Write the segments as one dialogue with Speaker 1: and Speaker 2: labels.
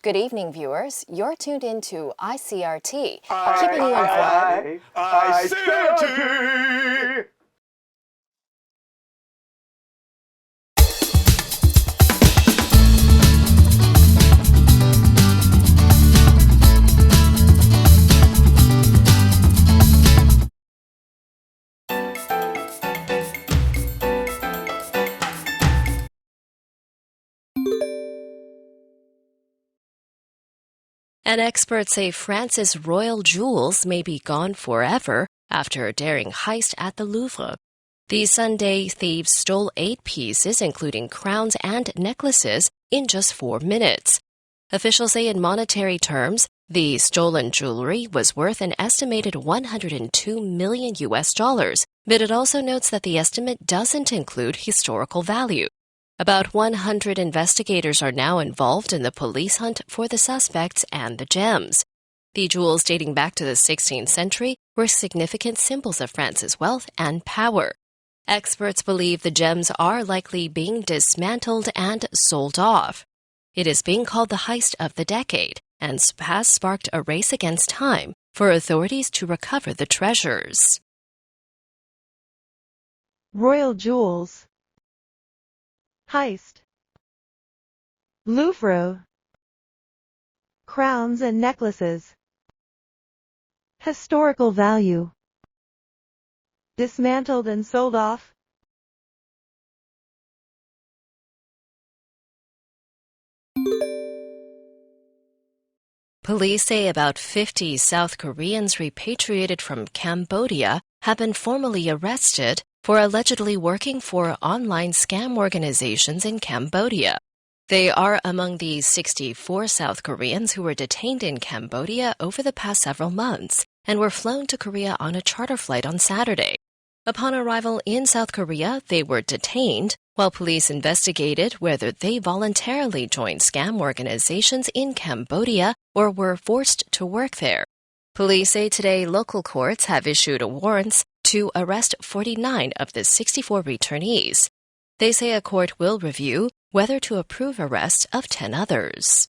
Speaker 1: Good evening, viewers. You're tuned in to ICRT, keeping you informed.
Speaker 2: ICRT!
Speaker 3: And experts say France's royal jewels may be gone forever after a daring heist at the Louvre. The Sunday thieves stole 8 pieces, including crowns and necklaces, in just 4 minutes. Officials say in monetary terms, the stolen jewelry was worth an estimated $102 million, but it also notes that the estimate doesn't include historical value. About 100 investigators are now involved in the police hunt for the suspects and the gems. The jewels dating back to the 16th century were significant symbols of France's wealth and power. Experts believe the gems are likely being dismantled and sold off. It is being called the heist of the decade and has sparked a race against time for authorities to recover the treasures.
Speaker 4: Royal jewels. Heist. Louvre. Crowns and necklaces. Historical value. Dismantled and sold off.
Speaker 3: Police say about 50 South Koreans repatriated from Cambodia have been formally arrested for allegedly working for online scam organizations in Cambodia. They are among the 64 South Koreans who were detained in Cambodia over the past several months and were flown to Korea on a charter flight on Saturday. Upon arrival in South Korea, they were detained while police investigated whether they voluntarily joined scam organizations in Cambodia or were forced to work there. Police say today local courts have issued warrants to arrest 49 of the 64 returnees. They say a court will review whether to approve arrest of 10 others.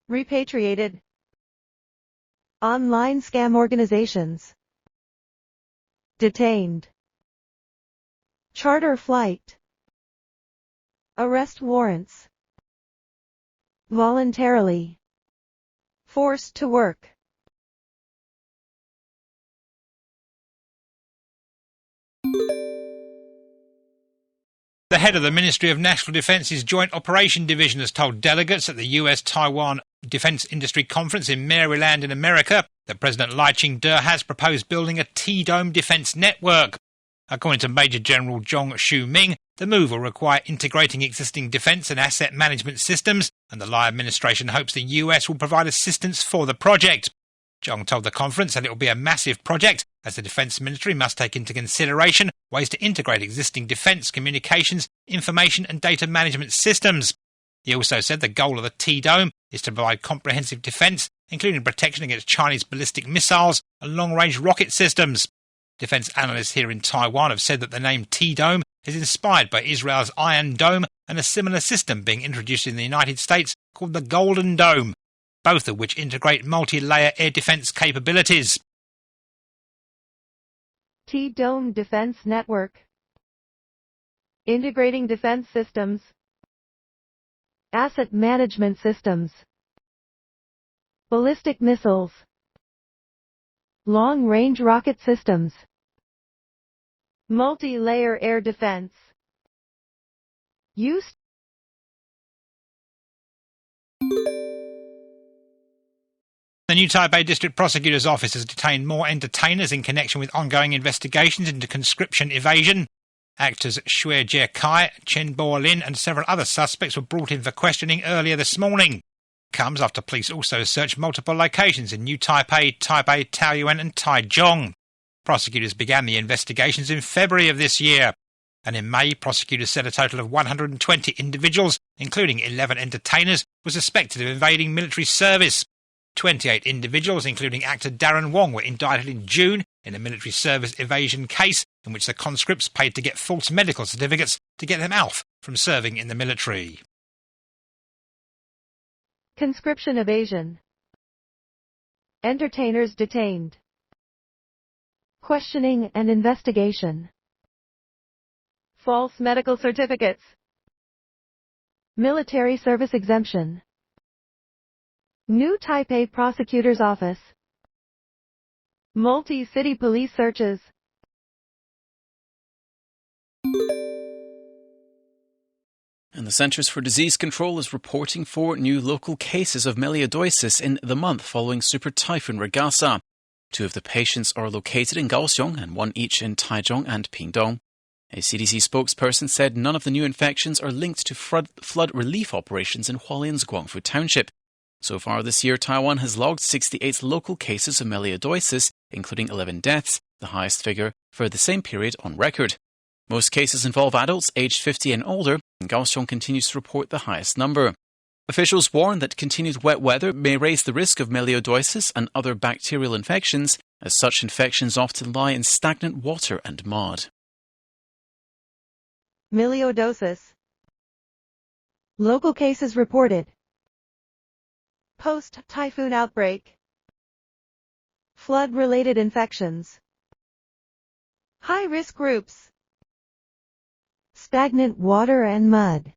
Speaker 4: Repatriated. Online scam organizations. Detained. Charter flight. Arrest warrants. Voluntarily. Forced to work.
Speaker 2: The head of the Ministry of National Defence's Joint Operation Division has told delegates at the US-Taiwan Defense Industry Conference in Maryland in America that President Lai Ching-te has proposed building a T-Dome defense network. According to Major General Zhong Shu-ming, the move will require integrating existing defense and asset management systems, and the Lai administration hopes the US will provide assistance for the project. Zhong told the conference that it will be a massive project, as the Defence Ministry must take into consideration ways to integrate existing defence, communications, information and data management systems. He also said the goal of the T-Dome is to provide comprehensive defence, including protection against Chinese ballistic missiles and long-range rocket systems. Defence analysts here in Taiwan have said that the name T-Dome is inspired by Israel's Iron Dome and a similar system being introduced in the United States called the Golden Dome, both of which integrate multi-layer air defence capabilities.
Speaker 4: T-Dome Defense Network. Integrating defense systems. Asset management systems. Ballistic missiles. Long-range rocket systems. Multi-layer air defense. Use.
Speaker 2: The New Taipei District Prosecutor's Office has detained more entertainers in connection with ongoing investigations into conscription evasion. Actors Xue Jie-kai, Chen Bo-lin and several other suspects were brought in for questioning earlier this morning. Comes after police also searched multiple locations in New Taipei, Taipei, Taoyuan and Taichung. Prosecutors began the investigations in February of this year. And in May, prosecutors said a total of 120 individuals, including 11 entertainers, were suspected of evading military service. 28 individuals, including actor Darren Wong, were indicted in June in a military service evasion case in which the conscripts paid to get false medical certificates to get them out from serving in the military.
Speaker 4: Conscription evasion. Entertainers detained. Questioning and investigation. False medical certificates. Military service exemption. New Taipei Prosecutor's Office. Multi-city police searches.
Speaker 5: And the Centers for Disease Control is reporting 4 new local cases of melioidosis in the month following Super Typhoon Regasa. 2 of the patients are located in Kaohsiung and 1 each in Taichung and Pingdong. A CDC spokesperson said none of the new infections are linked to flood relief operations in Hualien's Guangfu Township. So far this year, Taiwan has logged 68 local cases of melioidosis, including 11 deaths, the highest figure for the same period on record. Most cases involve adults aged 50 and older, and Kaohsiung continues to report the highest number. Officials warn that continued wet weather may raise the risk of melioidosis and other bacterial infections, as such infections often lie in stagnant water and mud.
Speaker 4: Melioidosis. Local cases reported. Post-typhoon outbreak. Flood-related infections. High-risk groups. Stagnant water and mud.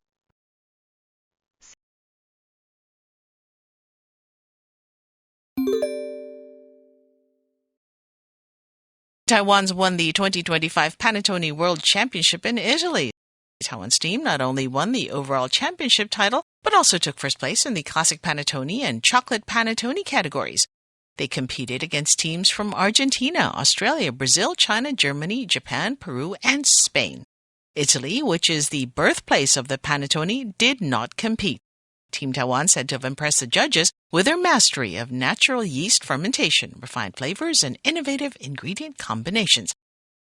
Speaker 6: Taiwan's won the 2025 Panettone World Championship in Italy. Taiwan's team not only won the overall championship title, but also took first place in the Classic Panettone and Chocolate Panettone categories. They competed against teams from Argentina, Australia, Brazil, China, Germany, Japan, Peru, and Spain. Italy, which is the birthplace of the panettone, did not compete. Team Taiwan said to have impressed the judges with their mastery of natural yeast fermentation, refined flavors, and innovative ingredient combinations.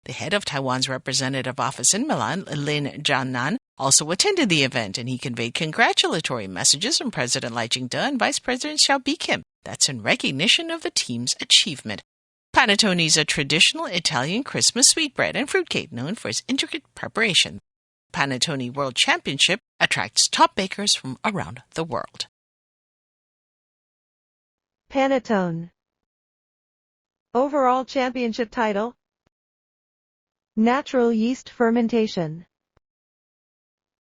Speaker 6: The head of Taiwan's representative office in Milan, Lin Jianan, also attended the event, and he conveyed congratulatory messages from President Lai Ching-te and Vice President Xiao Bi-kim. That's in recognition of the team's achievement. Panettone is a traditional Italian Christmas sweetbread and fruitcake known for its intricate preparation. Panettone World Championship attracts top bakers from around the world.
Speaker 4: Panettone. Overall championship title. Natural yeast fermentation.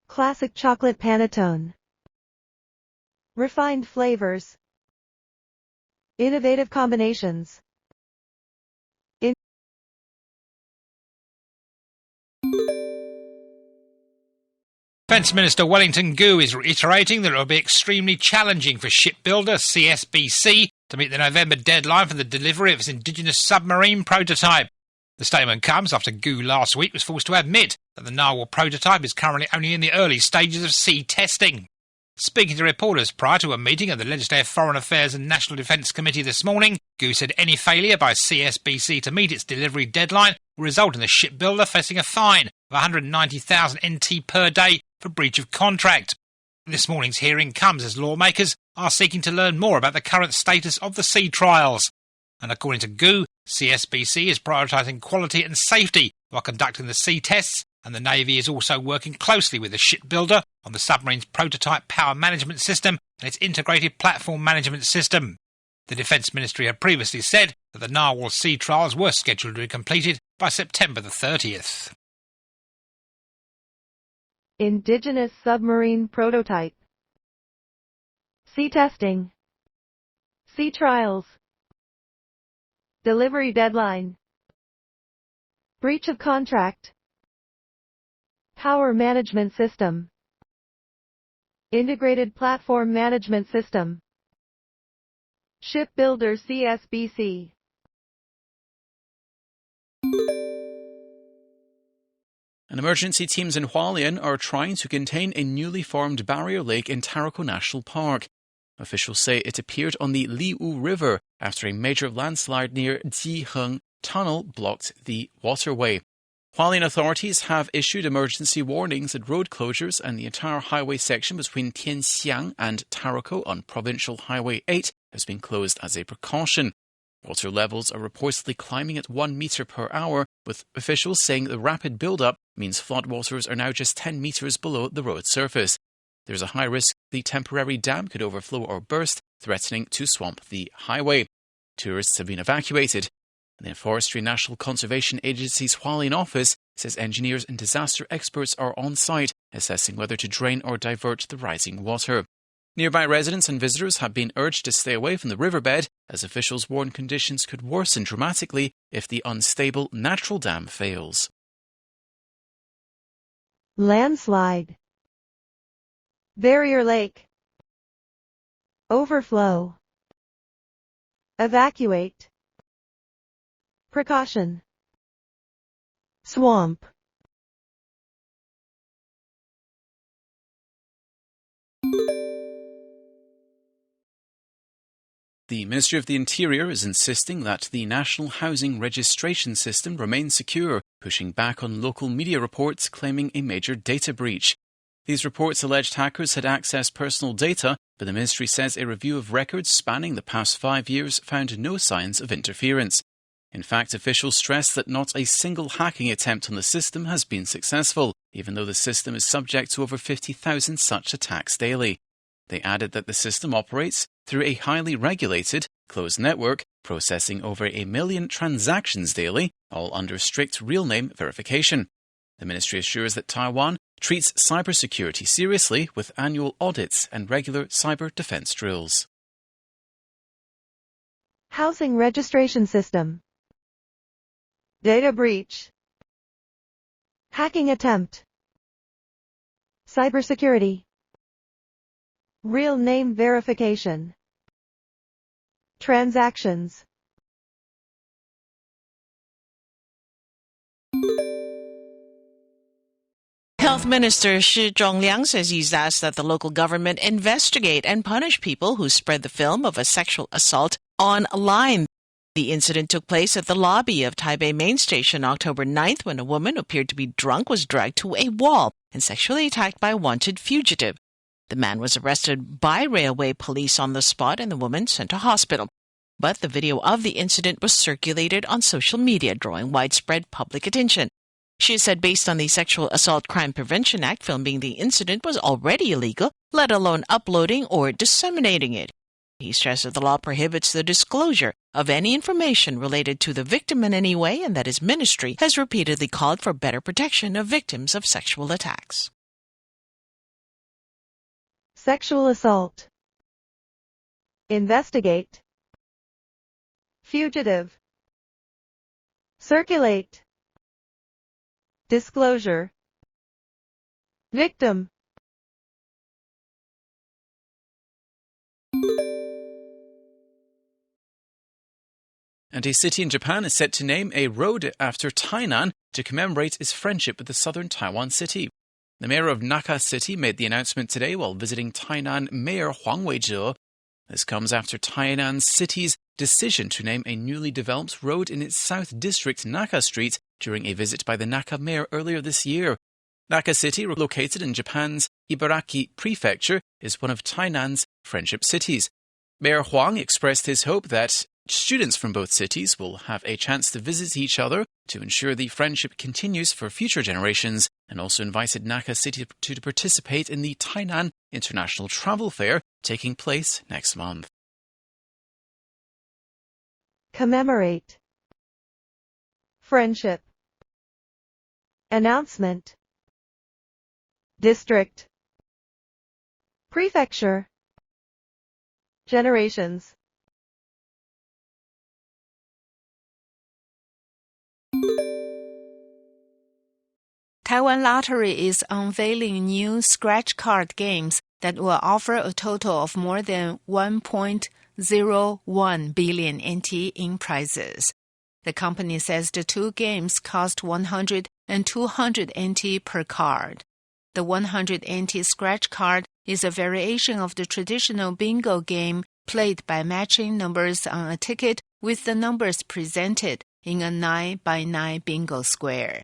Speaker 4: Classic chocolate panettone. Refined flavors. Innovative combinations.
Speaker 2: Defence Minister Wellington Gu is reiterating that it will be extremely challenging for shipbuilder CSBC to meet the November deadline for the delivery of its indigenous submarine prototype. The statement comes after Gu last week was forced to admit that the narwhal prototype is currently only in the early stages of sea testing. Speaking to reporters prior to a meeting of the Legislative Foreign Affairs and National Defence Committee this morning, Gu said any failure by CSBC to meet its delivery deadline will result in the shipbuilder facing a fine of 190,000 NT per day for breach of contract. This morning's hearing comes as lawmakers are seeking to learn more about the current status of the sea trials. And according to Gu, CSBC is prioritising quality and safety while conducting the sea tests, and the Navy is also working closely with the shipbuilder on the submarine's prototype power management system and its integrated platform management system. The Defence Ministry had previously said that the narwhal sea trials were scheduled to be completed by September the 30th.
Speaker 4: Indigenous submarine prototype. Sea testing. Sea trials. Delivery deadline. Breach of contract. Power management system. Integrated platform management system. Shipbuilder CSBC.
Speaker 5: And emergency teams in Hualien are trying to contain a newly formed barrier lake in Taroko National Park. Officials say it appeared on the Liwu River after a major landslide near Jiheng Tunnel blocked the waterway. Hualien authorities have issued emergency warnings and road closures, and the entire highway section between Tianxiang and Taroko on Provincial Highway 8 has been closed as a precaution. Water levels are reportedly climbing at 1 metre per hour, with officials saying the rapid build-up means floodwaters are now just 10 metres below the road surface. there's a high risk the temporary dam could overflow or burst, threatening to swamp the highway. Tourists have been evacuated. The Forestry National Conservation Agency's Hualien office says engineers and disaster experts are on site assessing whether to drain or divert the rising water. Nearby residents and visitors have been urged to stay away from the riverbed as officials warn conditions could worsen dramatically if the unstable natural dam fails.
Speaker 4: Landslide. Barrier lake. Overflow. Evacuate. Precaution. Swamp.
Speaker 5: The Ministry of the Interior is insisting that the National Housing Registration System remains secure, pushing back on local media reports claiming a major data breach. These reports alleged hackers had accessed personal data, but the ministry says a review of records spanning the past 5 years found no signs of interference. In fact, officials stress that not a single hacking attempt on the system has been successful, even though the system is subject to over 50,000 such attacks daily. They added that the system operates through a highly regulated, closed network, processing over 1 million transactions daily, all under strict real name verification. The ministry assures that Taiwan treats cybersecurity seriously with annual audits and regular cyber defense drills.
Speaker 4: Housing registration system. Data breach. Hacking attempt. Cybersecurity. Real name verification. Transactions.
Speaker 6: Health Minister Shi Zhongliang says he's asked that the local government investigate and punish people who spread the film of a sexual assault online. The incident took place at the lobby of Taipei Main Station October 9th when a woman who appeared to be drunk was dragged to a wall and sexually attacked by a wanted fugitive. The man was arrested by railway police on the spot and the woman sent to hospital. But the video of the incident was circulated on social media, drawing widespread public attention. She said based on the Sexual Assault Crime Prevention Act, filming the incident was already illegal, let alone uploading or disseminating it. He stressed that the law prohibits the disclosure of any information related to the victim in any way and that his ministry has repeatedly called for better protection of victims of sexual attacks.
Speaker 4: Sexual assault. Investigate. Fugitive. Circulate. Disclosure. Victim.
Speaker 5: And a city in Japan is set to name a road after Tainan to commemorate its friendship with the southern Taiwan city. The mayor of Naka City made the announcement today while visiting Tainan Mayor Huang Weizhe. This comes after Tainan City's decision to name a newly developed road in its South District, Naka Street, during a visit by the Naka mayor earlier this year. Naka City, located in Japan's Ibaraki Prefecture, is one of Tainan's friendship cities. Mayor Huang expressed his hope that students from both cities will have a chance to visit each other to ensure the friendship continues for future generations, and also invited Naka City to participate in the Tainan International Travel Fair taking place next month.
Speaker 4: Commemorate. Friendship. Announcement. District. Prefecture. Generations.
Speaker 7: Taiwan Lottery is unveiling new scratch card games that will offer a total of more than 1.01 billion NT in prizes. The company says the two games cost 100 and 200 NT per card. The 100 NT scratch card is a variation of the traditional bingo game played by matching numbers on a ticket with the numbers presented in a 9x9 bingo square.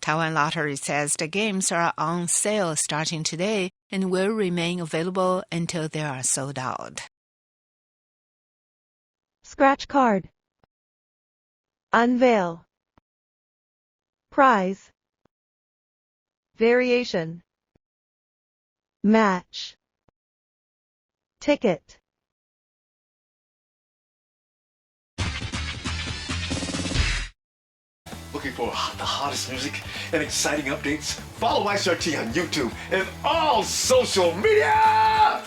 Speaker 7: Taiwan Lottery says the games are on sale starting today and will remain available until they are sold out.
Speaker 4: Scratch card. Unveil. Prize. Variation. match, ticket.
Speaker 8: Looking for the hottest music and exciting updates? Follow ICRT on YouTube and all social media!